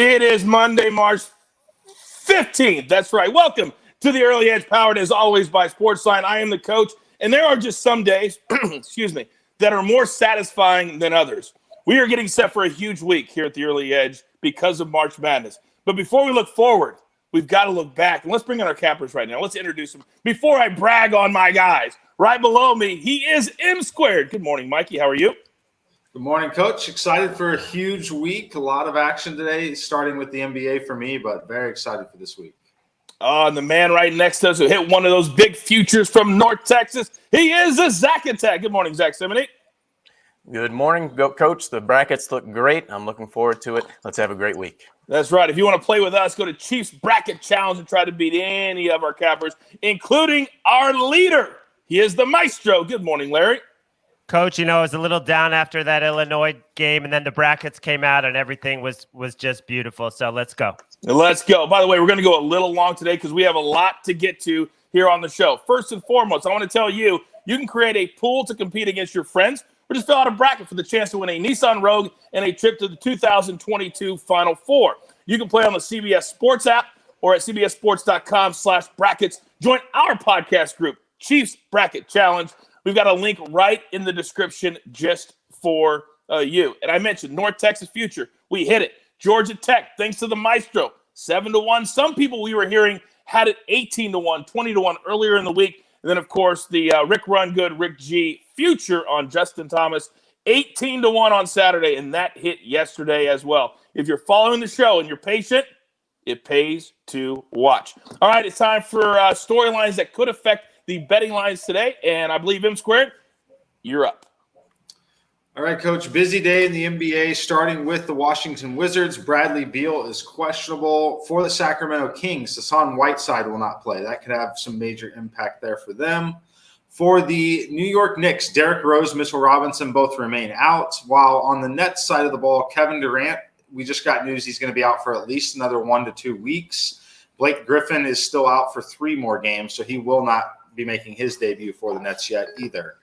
It is Monday, March 15th. That's right. Welcome to the Early Edge, powered as always by SportsLine. I am the coach, and there are just some days, that are more satisfying than others. We are getting set for a huge week here at the Early Edge because of March Madness. But before we look forward, we've got to look back. And let's bring in our cappers right now. Let's introduce them. Before I brag on my guys, right below me, he is M Squared. Good morning, Mikey. How are you? Good morning, Coach. Excited for a huge week. A lot of action today, starting with the NBA for me, but very excited for this week. And the man right next to us who hit one of those big futures from North Texas, he is the Zack Attack. Good morning, Zack Cimini. Good morning, Coach. The brackets look great. I'm looking forward to it. Let's have a great week. That's right. If you want to play with us, go to Chiefs Bracket Challenge and try to beat any of our cappers, including our leader. He is the maestro. Good morning, Larry. Coach, I was a little down after that Illinois game, and then the brackets came out, and everything was just beautiful. So let's go. Let's go. By the way, we're going to go a little long today because we have a lot to get to here on the show. First and foremost, I want to tell you, you can create a pool to compete against your friends, or just fill out a bracket for the chance to win a Nissan Rogue and a trip to the 2022 Final Four. You can play on the CBS Sports app or at cbssports.com/brackets. Join our podcast group, Chiefs Bracket Challenge. We've got a link right in the description just for you. And I mentioned North Texas Future. We hit it. Georgia Tech, thanks to the maestro, 7-1. Some people we were hearing had it 18-1, 20-1 earlier in the week. And then, of course, the Rick Run Good, Rick G Future on Justin Thomas, 18-1 on Saturday, and that hit yesterday as well. If you're following the show and you're patient, it pays to watch. All right, it's time for storylines that could affect the betting lines today, and I believe M Squared, you're up. All right, Coach, busy day in the NBA, starting with the Washington Wizards. Bradley Beal is questionable. For the Sacramento Kings, Hassan Whiteside will not play. That could have some major impact there for them. For the New York Knicks, Derrick Rose, Mitchell Robinson both remain out, while on the Nets side of the ball, Kevin Durant, we just got news he's going to be out for at least another 1 to 2 weeks. Blake Griffin is still out for 3 more games, so he will not be making his debut for the Nets yet either.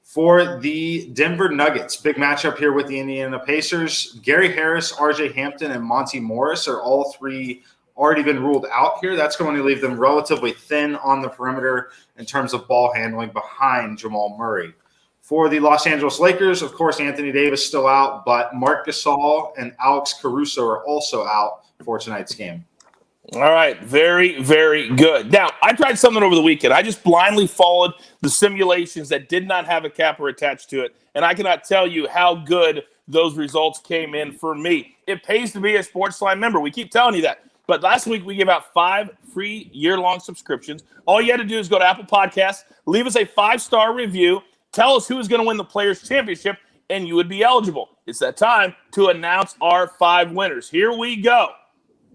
For the Denver Nuggets, big matchup here with the Indiana Pacers. Gary Harris, RJ Hampton, and Monty Morris are all 3 already been ruled out here. That's going to leave them relatively thin on the perimeter in terms of ball handling behind Jamal Murray. For the Los Angeles Lakers, of course, Anthony Davis still out, but Marc Gasol and Alex Caruso are also out for tonight's game. All right, very, very good. Now, I tried something over the weekend. I just blindly followed the simulations that did not have a capper attached to it, and I cannot tell you how good those results came in for me. It pays to be a SportsLine member. We keep telling you that. But last week, we gave out 5 free year-long subscriptions. All you had to do is go to Apple Podcasts, leave us a 5-star review, tell us who is going to win the Players' Championship, and you would be eligible. It's that time to announce our 5 winners. Here we go.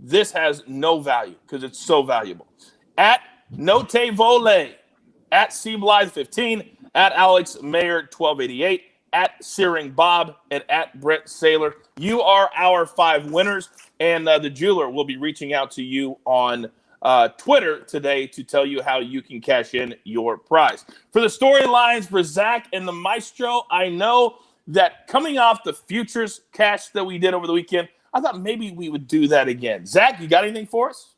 This has no value because it's so valuable. At Note Vole, at CBlythe15, at Alex Mayer 1288, at Searing Bob, and at Brett Saylor. You are our 5 winners, and the jeweler will be reaching out to you on Twitter today to tell you how you can cash in your prize. For the storylines for Zach and the Maestro, I know that coming off the futures cash that we did over the weekend, I thought maybe we would do that again. Zach, you got anything for us?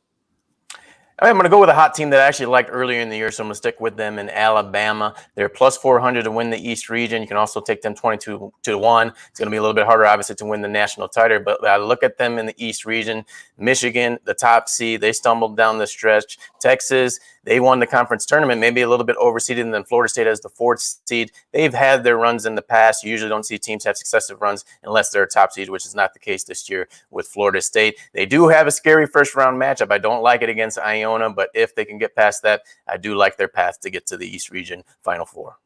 I'm going to go with a hot team that I actually liked earlier in the year, so I'm going to stick with them in Alabama. They're plus 400 to win the East region. You can also take them 22-1. It's going to be a little bit harder, obviously, to win the national title, but I look at them in the East region. Michigan, the top seed, they stumbled down the stretch. Texas, they won the conference tournament, maybe a little bit overseeded, and then Florida State as the 4th seed. They've had their runs in the past. You usually don't see teams have successive runs unless they're a top seed, which is not the case this year with Florida State. They do have a scary first-round matchup. I don't like it against Iona, but if they can get past that, I do like their path to get to the East region Final Four.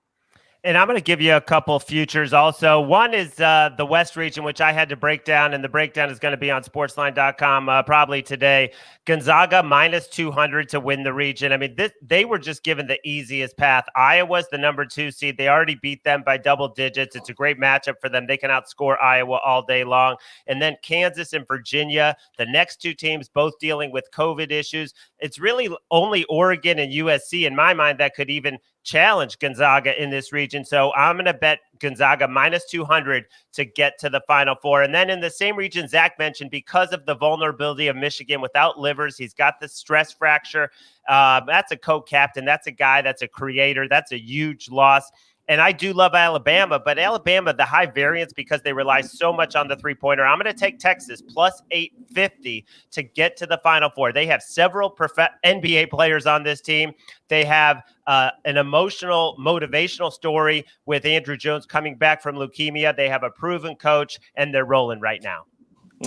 And I'm going to give you a couple futures also. One is the West region, which I had to break down, and the breakdown is going to be on sportsline.com probably today. Gonzaga minus 200 to win the region. I mean, they were just given the easiest path. Iowa's the number 2 seed. They already beat them by double digits. It's a great matchup for them. They can outscore Iowa all day long. And then Kansas and Virginia, the next 2 teams, both dealing with COVID issues. it's really only Oregon and USC in my mind that could even challenge Gonzaga in this region. So I'm going to bet Gonzaga minus 200 to get to the Final Four. And then in the same region, Zach mentioned, because of the vulnerability of Michigan without Livers, he's got the stress fracture. That's a co-captain. That's a guy that's a creator. That's a huge loss. And I do love Alabama, but Alabama, the high variance because they rely so much on the three-pointer. I'm going to take Texas plus 850 to get to the Final Four. They have several NBA players on this team. They have an emotional, motivational story with Andrew Jones coming back from leukemia. They have a proven coach, and they're rolling right now.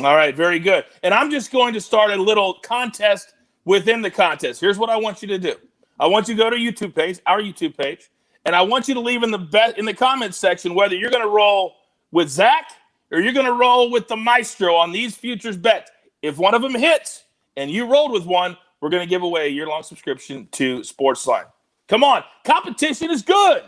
All right, very good. And I'm just going to start a little contest within the contest. Here's what I want you to do. I want you to go to our YouTube page, and I want you to leave in the comments section whether you're going to roll with Zach or you're going to roll with the maestro on these futures bets. If one of them hits and you rolled with one, we're going to give away a year-long subscription to SportsLine. Come on. Competition is good.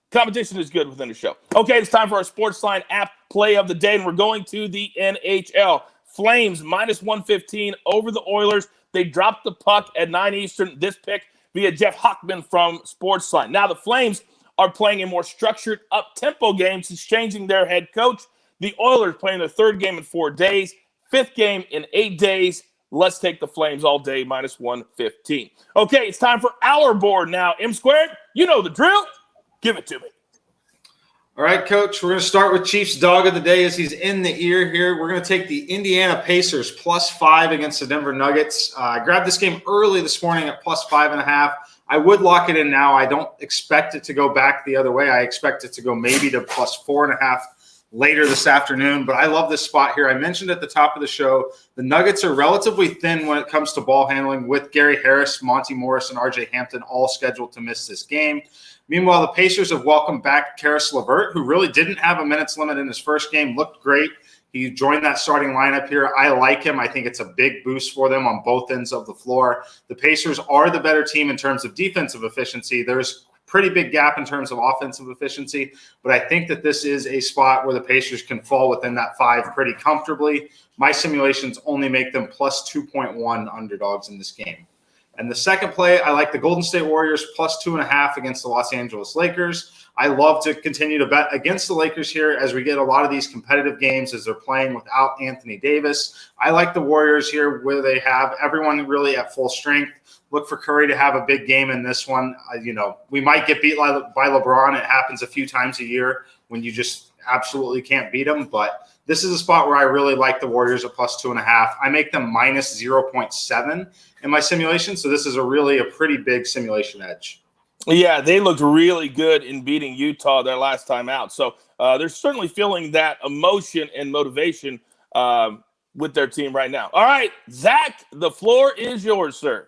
Competition is good within the show. Okay, it's time for our SportsLine app play of the day, and we're going to the NHL. Flames minus 115 over the Oilers. They dropped the puck at 9 Eastern. This pick via Jeff Hockman from SportsLine. Now, the Flames are playing a more structured, up-tempo game since changing their head coach. The Oilers playing their third game in 4 days, fifth game in 8 days. Let's take the Flames all day, minus 115. Okay, it's time for our board now. M Squared, you know the drill. Give it to me. All right, Coach, we're going to start with Chiefs dog of the day as he's in the ear here. We're going to take the Indiana Pacers plus 5 against the Denver Nuggets. I grabbed this game early this morning at plus 5.5. I would lock it in now. I don't expect it to go back the other way. I expect it to go maybe to plus 4.5 later this afternoon, but I love this spot here. I mentioned at the top of the show, the Nuggets are relatively thin when it comes to ball handling with Gary Harris, Monty Morris, and RJ Hampton all scheduled to miss this game. Meanwhile, the Pacers have welcomed back Karis LeVert, who really didn't have a minutes limit in his first game, looked great. He joined that starting lineup here. I like him. I think it's a big boost for them on both ends of the floor. The Pacers are the better team in terms of defensive efficiency. There's pretty big gap in terms of offensive efficiency, but I think that this is a spot where the Pacers can fall within that 5 pretty comfortably. My simulations only make them plus 2.1 underdogs in this game. And the second play, I like the Golden State Warriors plus 2.5 against the Los Angeles Lakers. I love to continue to bet against the Lakers here as we get a lot of these competitive games as they're playing without Anthony Davis. I like the Warriors here where they have everyone really at full strength. Look for Curry to have a big game in this one. We might get beat by LeBron. It happens a few times a year when you just absolutely can't beat them. But this is a spot where I really like the Warriors at plus 2.5. I make them minus 0.7 in my simulation. So this is a pretty big simulation edge. Yeah, they looked really good in beating Utah their last time out. So they're certainly feeling that emotion and motivation with their team right now. All right, Zach, the floor is yours, sir.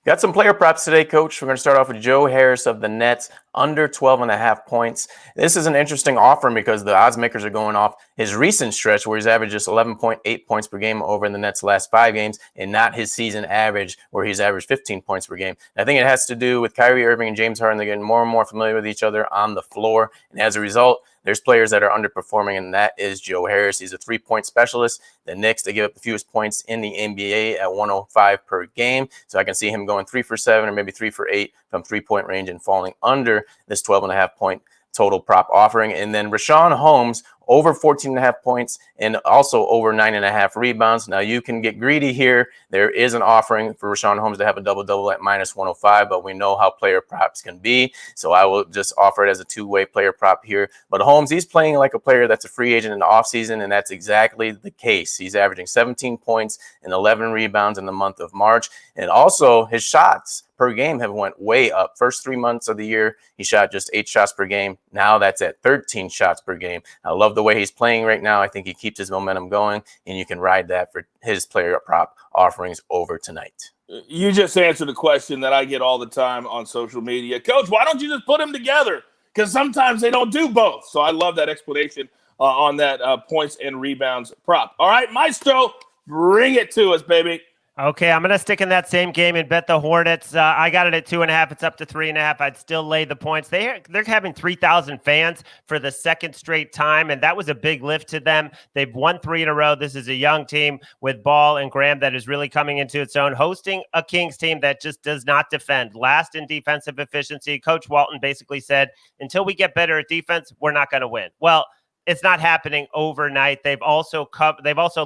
Got some player props today, Coach. We're going to start off with Joe Harris of the Nets, under 12.5 points. This is an interesting offer because the odds makers are going off his recent stretch where he's averaged just 11.8 points per game over in the Nets' last 5 games and not his season average where he's averaged 15 points per game. And I think it has to do with Kyrie Irving and James Harden. They're getting more and more familiar with each other on the floor. And as a result, there's players that are underperforming, and that is Joe Harris. He's a 3-point specialist. The Knicks, they give up the fewest points in the NBA at 105 per game. So I can see him going 3 for 7 or maybe 3 for 8 from 3-point range and falling under this 12.5 point total prop offering. And then Rashawn Holmes, over 14.5 points and also over 9.5 rebounds. Now you can get greedy here. There is an offering for Rashawn Holmes to have a double-double at minus 105, but we know how player props can be. So I will just offer it as a two-way player prop here. But Holmes, he's playing like a player that's a free agent in the offseason, and that's exactly the case. He's averaging 17 points and 11 rebounds in the month of March. And also his shots per game have went way up. First 3 months of the year, he shot just 8 shots per game. Now that's at 13 shots per game. I love the way he's playing right now. I think he keeps his momentum going, and you can ride that for his player prop offerings over tonight. You just answered a question that I get all the time on social media. Coach, why don't you just put them together? Because sometimes they don't do both. So I love that explanation on that points and rebounds prop. All right, Maestro, bring it to us, baby. Okay, I'm going to stick in that same game and bet the Hornets. I got it at 2.5. It's up to 3.5. I'd still lay the points. They're having 3,000 fans for the second straight time, and that was a big lift to them. They've won 3 in a row. This is a young team with Ball and Graham that is really coming into its own, hosting a Kings team that just does not defend. Last in defensive efficiency. Coach Walton basically said, until we get better at defense, we're not going to win. Well, it's not happening overnight. They've also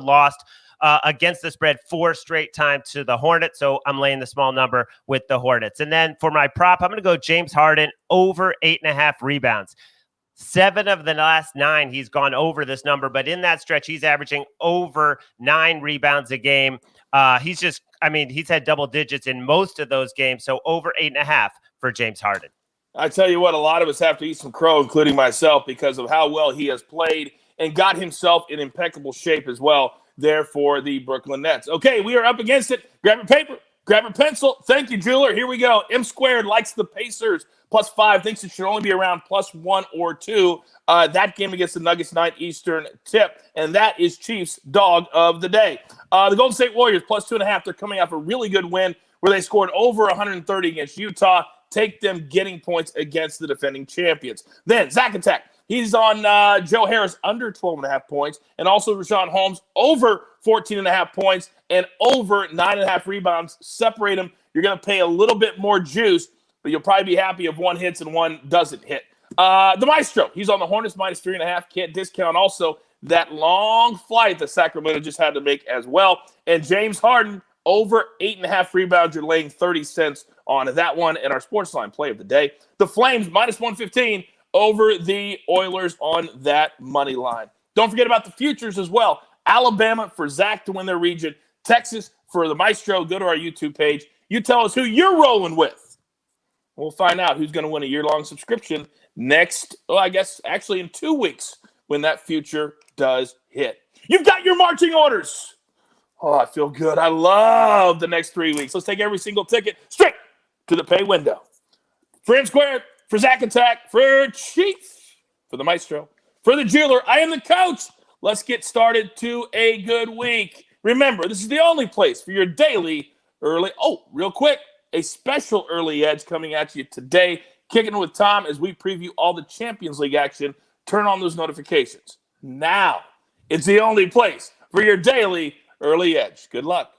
lost against the spread 4 straight times to the Hornets. So I'm laying the small number with the Hornets. And then for my prop, I'm going to go James Harden over 8.5 rebounds. 7 of the last 9, he's gone over this number, but in that stretch, he's averaging over 9 rebounds a game. He's had double digits in most of those games. So over 8.5 for James Harden. I tell you what, a lot of us have to eat some crow, including myself, because of how well he has played and got himself in impeccable shape as well there for the Brooklyn Nets. Okay, we are up against it. Grab your paper, grab your pencil. Thank you, jeweler. Here we go. M Squared likes the Pacers +5, thinks it should only be around +1 or 2. That game against the Nuggets, 9 Eastern tip, and that is Chiefs dog of the day. The Golden State Warriors +2.5. They're coming off a really good win where they scored over 130 against Utah. Take them getting points against the defending champions. Then Zack Attack. He's on Joe Harris under 12.5 points, and also Rashawn Holmes over 14.5 points and over 9.5 rebounds. Separate them. You're going to pay a little bit more juice, but you'll probably be happy if one hits and one doesn't hit. The Maestro. He's on the Hornets -3.5. Can't discount also that long flight that Sacramento just had to make as well. And James Harden over 8.5 rebounds. You're laying 30 cents on that one. And our SportsLine play of the day. The Flames -115. Over the Oilers on that money line. Don't forget about the futures as well. Alabama for Zach to win their region. Texas for the Maestro. Go to our YouTube page. You tell us who you're rolling with. We'll find out who's going to win a year-long subscription next, actually in 2 weeks when that future does hit. You've got your marching orders. Oh, I feel good. I love the next 3 weeks. Let's take every single ticket straight to the pay window. For M Squared. For Zack Attack, for Chief, for the Maestro, for the jeweler, I am the coach. Let's get started to a good week. Remember, this is the only place for your daily early. Oh, real quick, a special early edge coming at you today. Kicking with Tom as we preview all the Champions League action. Turn on those notifications. Now, it's the only place for your daily early edge. Good luck.